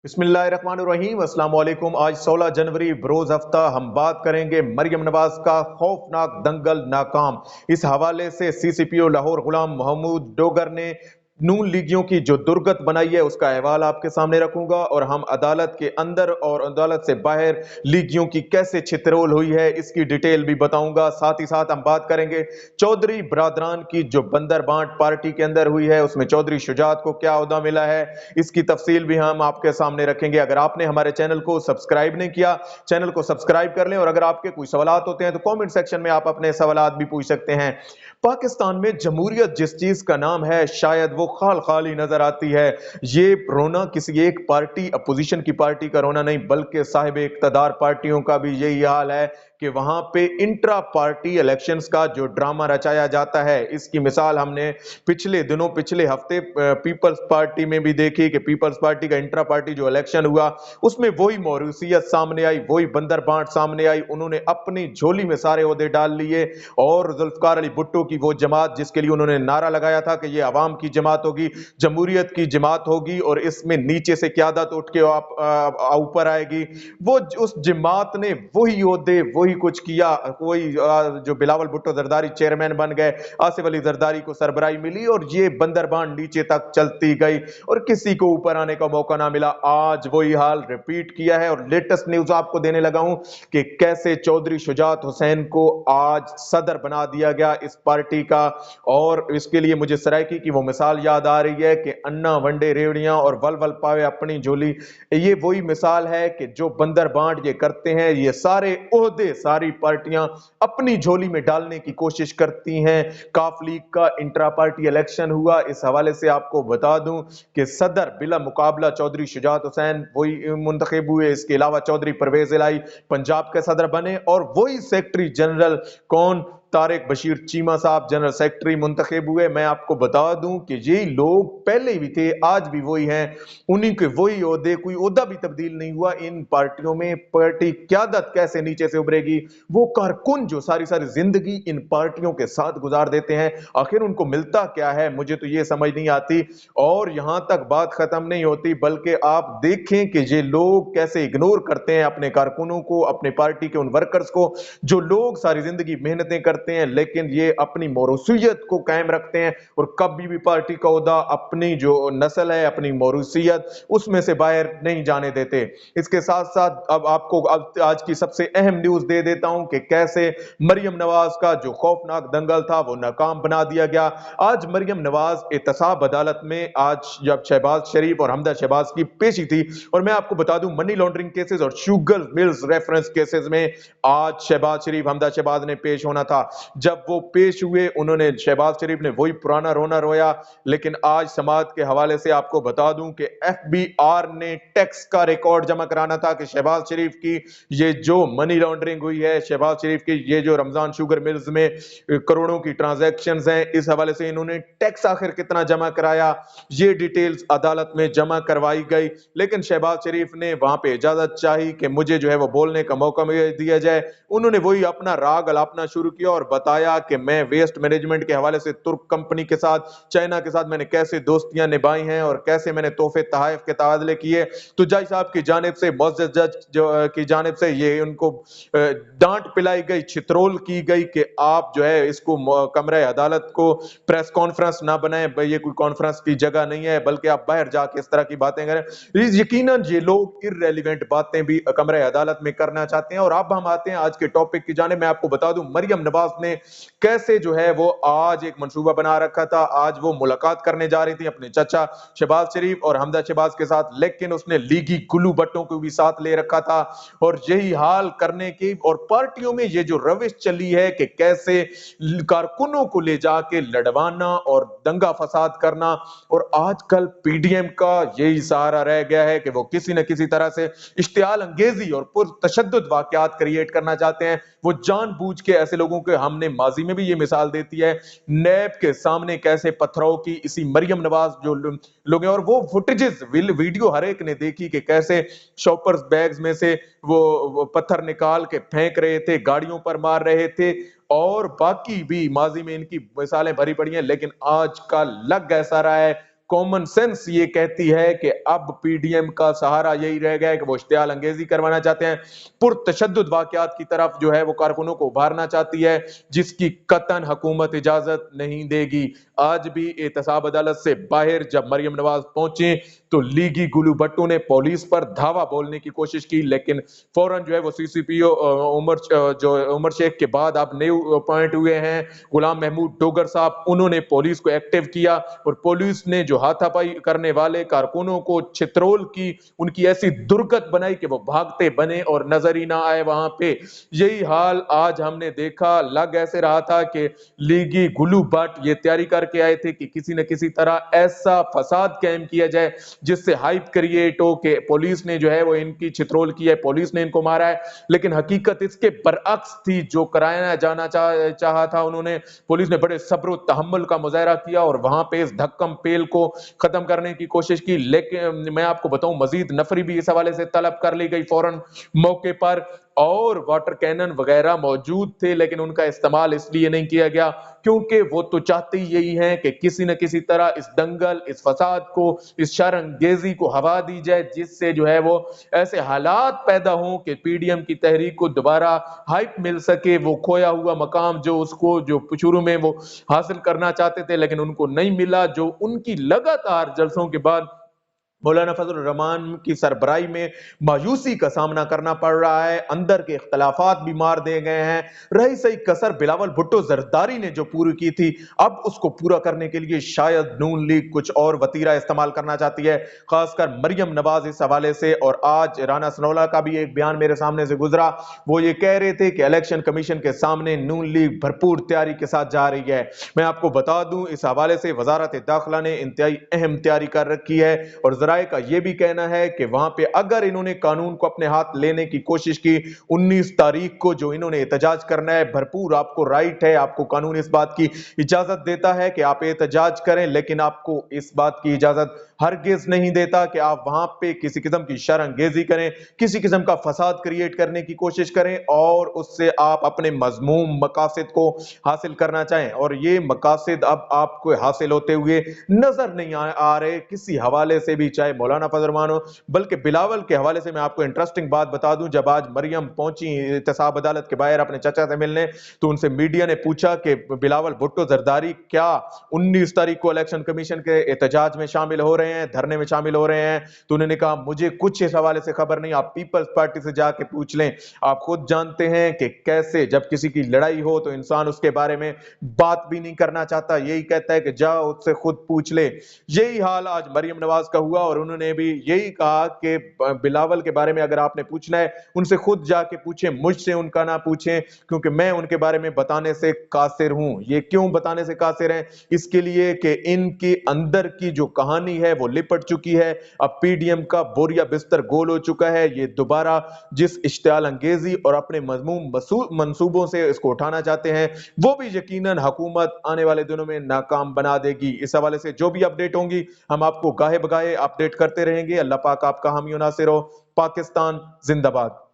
बिस्मिल्लाहिर्रहमानिर्रहीम। अस्सलाम वालेकुम। आज 16 जनवरी बरोज हफ्ता हम बात करेंगे मरियम नवाज का खौफनाक दंगल नाकाम। इस हवाले से सीसीपीओ लाहौर गुलाम महमूद डोगर ने नून लीगियों की जो दुर्गत बनाई है उसका अहवाल आपके सामने रखूंगा, और हम अदालत के अंदर और अदालत से बाहर लीगियों की कैसे छितरोल हुई है इसकी डिटेल भी बताऊंगा। साथ ही साथ हम बात करेंगे चौधरी बरादरान की जो बंदर बांट पार्टी के अंदर हुई है उसमें चौधरी शुजात को क्या ओहदा मिला है, इसकी तफसील भी हम आपके सामने रखेंगे। अगर आपने हमारे चैनल को सब्सक्राइब नहीं किया, चैनल को सब्सक्राइब कर लें, और अगर आपके कोई सवालात होते हैं तो कमेंट सेक्शन में आप अपने सवालात भी पूछ सकते हैं। पाकिस्तान में जमहूरियत जिस चीज का नाम है शायद वो खाल खाली नजर आती है। ये रोना किसी एक पार्टी अपोजिशन की पार्टी का रोना नहीं, बल्कि साहिब इक्तदार पार्टियों का भी यही हाल है कि वहां पे इंट्रा पार्टी इलेक्शंस का जो ड्रामा रचाया जाता है, इसकी मिसाल हमने पिछले दिनों पिछले हफ्ते पीपल्स पार्टी में भी देखी कि पीपल्स पार्टी का इंट्रा पार्टी जो इलेक्शन हुआ उसमें वही मौरूसियत सामने आई, वही बंदर बांट सामने आई। उन्होंने अपनी झोली में सारे ओहदे डाल लिए, और जुल्फकार अली भुट्टो की वो जमात जिसके लिए उन्होंने नारा लगाया था कि ये अवाम की जमात होगी, जमहूरियत की जमात होगी और इसमें नीचे से क्यादत उठ के ऊपर आएगी, वो उस जमात ने वही ओहदे वही कुछ किया। वही जो बिलावल भुट्टो जरदारी चेयरमैन बन गए, आसिफ अली जरदारी को सरबराही मिली, और ये बंदरबान नीचे तक चलती गई और किसी को ऊपर आने का मौका ना मिला। आज वही हाल रिपीट किया है, और लेटेस्ट न्यूज आपको देने लगा हूं कि कैसे चौधरी शुजात हुसैन को आज सदर बना दिया गया इस पार्टी का। और इसके लिए मुझे सरायकी की वो मिसाल याद आ रही है कि अन्ना वंडे रेवड़ियां और वल वल पावे अपनी झोली, ये वही मिसाल है कि जो बंदर बांट ये करते हैं, ये सारे ओहदे सारी पार्टियां अपनी झोली में डालने की कोशिश करती हैं। काफ लीग का इंट्रा पार्टी इलेक्शन हुआ, इस हवाले से आपको बता दूं कि सदर बिला मुकाबला चौधरी शुजात हुसैन वही मुंतखब हुए। इसके अलावा चौधरी परवेज इलाही पंजाब के सदर बने, और वही सेक्रेटरी जनरल कौन, तारिक बशीर चीमा साहब जनरल सेक्रेटरी मुंतखब हुए। मैं आपको बता दूं कि ये लोग पहले भी थे, आज भी वही हैं, उन्हीं के वही ओहदे, कोई ओहदा भी तब्दील नहीं हुआ इन पार्टियों में। पार्टी क्यादत कैसे नीचे से उभरेगी, वो कारकुन जो सारी सारी जिंदगी इन पार्टियों के साथ गुजार देते हैं, आखिर उनको मिलता क्या है, मुझे तो ये समझ नहीं आती। और यहां तक बात खत्म नहीं होती, बल्कि आप देखें कि ये लोग कैसे इग्नोर करते हैं अपने कारकुनों को, अपने पार्टी के उन वर्कर्स को जो लोग सारी जिंदगी मेहनतें करते हैं, लेकिन ये अपनी मौरूसियत को कायम रखते हैं और कभी भी पार्टी का ओहदा, अपनी जो नस्ल है, अपनी मौरूसियत, उसमें से बाहर नहीं जाने देते। इसके साथ साथ अब आपको आज की सबसे अहम न्यूज दे देता हूं कि कैसे मरियम नवाज का जो खौफनाक दंगल था वो नाकाम बना दिया गया। आज मरियम नवाज एहतसाब अदालत में, आज जब शहबाज शरीफ और हमदा शहबाज की पेशी थी, और मैं आपको बता दूं मनी लॉन्ड्रिंग केसेस और शुगर मिल्स रेफरेंस केसेस में आज शहबाज शरीफ हमदा शहबाज ने पेश होना था। जब वो पेश हुए, उन्होंने शहबाज शरीफ ने वही पुराना रोना रोया, लेकिन आज समात के हवाले से आपको बता दूं कि एफबीआर ने टैक्स का रिकॉर्ड जमा कराना था कि शहबाज शरीफ की ये जो मनी लॉन्ड्रिंग हुई है, शहबाज शरीफ की ये जो रमजान शुगर मिल्स में करोड़ों की ट्रांजैक्शंस हैं, इस हवाले से इन्होंने टैक्स आखिर कितना जमा कराया, ये डिटेल्स अदालत में जमा करवाई गई। लेकिन शहबाज शरीफ ने वहां पे इजाजत चाही कि मुझे जो है वो बोलने का मौका दिया जाए। उन्होंने वही अपना राग अलापना शुरू किया और बताया कि मैं वेस्ट मैनेजमेंट के हवाले से तुर्क कंपनी के साथ, चाइना के साथ मैंने कैसे दोस्तियां निभाई हैं और कैसे मैंने तोहफे तहाइफ के तबादले किए। तो जज साहब की जानिब से, मुअज़्ज़ज़ जज की जानिब से ये उनको डांट पिलाई गई, छितरोल की गई कि आप जो है इसको कमरे अदालत को प्रेस कॉन्फ्रेंस ना बनाएं, ये कोई कॉन्फ्रेंस की जगह नहीं है, बल्कि आप बाहर जाके इस तरह की बातें करें। यकीनन ये लोग इररेलेवेंट बातें भी कमरे अदालत में करना चाहते हैं। और अब हम आते हैं आज के टॉपिक की जानिब। मैं आपको बता दूं मरियम नवाज ने कैसे जो है वो आज एक मंसूबा बना रखा था। आज वो मुलाकात करने जा रही थी अपने चाचा शहबाज शरीफ और हमदा शहबाज के साथ, लेकिन उसने लीगी गुल्लू भट्टों को भी साथ ले रखा था। और यही हाल करने की, और पार्टियों में ये जो रविश चली है कि कैसे कारकुनों को ले जाके लड़वाना और दंगा फसाद करना, और आजकल पीडीएम का यही सहारा रह गया है कि वो किसी न किसी तरह से इश्तियाल अंगेजी और पुरतशद्दुद वाकयात क्रिएट करना चाहते हैं। वो जानबूझ के ऐसे लोगों के, हमने माजी में भी ये मिसाल देती है, नैब के सामने कैसे पत्थरों की इसी मरियम नवाज जो लोग हैं, और वो फुटेजेस वीडियो हर एक ने देखी कि कैसे शॉपर्स बैग्स में से वो पत्थर निकाल के फेंक रहे थे, गाड़ियों पर मार रहे थे, और बाकी भी माजी में इनकी मिसालें भरी पड़ी हैं। लेकिन आज का लग ऐसा रहा है कॉमन सेंस ये कहती है कि अब पीडीएम का सहारा यही रह गया है कि वो इश्तियाल अंगेजी करवाना चाहते हैं, पुरतशद्दुद वाकयात की तरफ जो है वो कारकुनों को उभारना चाहती है, जिसकी कतन हुकूमत इजाजत नहीं देगी। आज भी एहतसाब अदालत से बाहर जब मरियम नवाज पहुंचे तो लीगी गुलू भट्टो ने पुलिस पर धावा बोलने की कोशिश की, लेकिन फौरन जो है वो सीसीपीओ उमर शेख के बाद आप न्यू अपॉइंट हुए हैं गुलाम महमूद डोगर साहब, उन्होंने पुलिस को एक्टिव किया और पुलिस ने जो हाथापाई करने वाले कारकुनों को छित्रोल की उनकी ऐसी दुर्गत बनाई कि वो भागते बने और नजर ही ना आए वहां पे। यही हाल आज हमने देखा, लग ऐसे रहा था कि लीगी गुलू भट्ट ये तैयारी करके आए थे कि किसी न किसी तरह ऐसा फसाद कायम किया जाए जिससे हाइप क्रिएट हो के पुलिस ने जो है वो इनकी छित्रोल की है, पुलिस ने इनको मारा है, लेकिन हकीकत इसके बरअक्स थी। जो कराया जाना चाहा था उन्होंने, पुलिस ने बड़े सब्र तहम्मुल का मुजाहरा किया और वहां पे इस धक्कम पेल को खत्म करने की कोशिश की। लेकिन मैं आपको बताऊं मजीद नफरी भी इस हवाले से तलब कर ली गई फौरन मौके पर, और वाटर कैनन वगैरह मौजूद थे, लेकिन उनका इस्तेमाल इसलिए नहीं किया गया क्योंकि वो तो चाहते ही यही हैं कि किसी न किसी तरह इस दंगल, इस फसाद को, इस शरअंगेजी को हवा दी जाए, जिससे जो है वो ऐसे हालात पैदा हों कि पीडीएम की तहरीक को दोबारा हाइप मिल सके, वो खोया हुआ मकाम जो उसको जो शुरू में वो हासिल करना चाहते थे लेकिन उनको नहीं मिला, जो उनकी लगातार जलसों के बाद मौलाना फजल रहमान की सरबराही में मायूसी का सामना करना पड़ रहा है। अंदर के इख्तलाफात भी मार दिए गए हैं। रही सही कसर बिलावल भुट्टो जरदारी ने जो पूरी की थी, अब उसको पूरा करने के लिए शायद नून लीग कुछ और वतीरा इस्तेमाल करना चाहती है, खासकर मरियम नवाज इस हवाले से। और आज राना सनोला का भी एक बयान मेरे सामने से गुजरा, वो ये कह रहे थे कि इलेक्शन कमीशन के सामने नून लीग भरपूर तैयारी के साथ जा रही है। मैं आपको बता दूं इस हवाले से वजारत दाखिला ने इंतहाई अहम तैयारी कर रखी है और जराए का यह भी कहना है कि वहां पे अगर इन्होंने कानून को अपने हाथ लेने की कोशिश की 19 तारीख को जो इन्होंने एहतजाज करना है, भरपूर आपको राइट है, आपको कानून इस बात की इजाजत देता है कि आप एहतजाज करें, लेकिन आपको इस बात की इजाजत हरगिज नहीं देता कि आप वहां पे किसी किस्म की शरअंगेजी करें, किसी किस्म का फसाद क्रिएट करने की कोशिश करें और उससे आप अपने मजमूम मकासद को हासिल करना चाहें। और ये मकासद अब आपको हासिल होते हुए नजर नहीं आ रहे किसी हवाले से भी, चाहे मौलाना फजल रहमान हो, बल्कि बिलावल के हवाले से मैं आपको इंटरेस्टिंग बात बता दूं। जब आज मरियम पहुंची एहतसाब अदालत के बाहर अपने चाचा से मिलने, तो उनसे मीडिया ने पूछा कि बिलावल भुट्टो जरदारी क्या 19 तारीख को इलेक्शन कमीशन के एहतजाज में शामिल हो रहे हैं, धरने में शामिल हो रहे हैं? तो उन्होंने कहा मुझे कुछ इस हवाले से खबर नहीं, आप पीपल्स पार्टी से जाके पूछ लें। आप खुद जानते हैं कि कैसे जब किसी की लड़ाई हो तो इंसान उसके बारे में बात भी नहीं करना चाहता, यही कहता है कि जाओ उससे खुद पूछ ले। यही हाल आज मरियम नवाज का हुआ और उन्होंने भी यही कहा कि बिलावल के बारे में अगर आपने पूछना है उनसे खुद जाके पूछें, मुझसे उनका ना पूछें, क्योंकि मैं उनके बारे में बताने से कासिर हूं। ये क्यों बताने से कासिर हैं? इसके लिए कि इनके अंदर की जो कहानी है वो लिपट चुकी है। अब पीडीएम का बोरिया बिस्तर गोल हो चुका है। ये दोबारा जिस इश्तियाल अंगेजी और अपने मजमूम मंसूबों से इसको उठाना चाहते हैं, वो भी यकीनन हुकूमत आने वाले दिनों में नाकाम बना देगी। इस हवाले से जो भी अपडेट होंगी हम आपको गाहे बगाहे अपडेट करते रहेंगे। अल्लाह पाक आपका हामी नासिर हो। पाकिस्तान जिंदाबाद।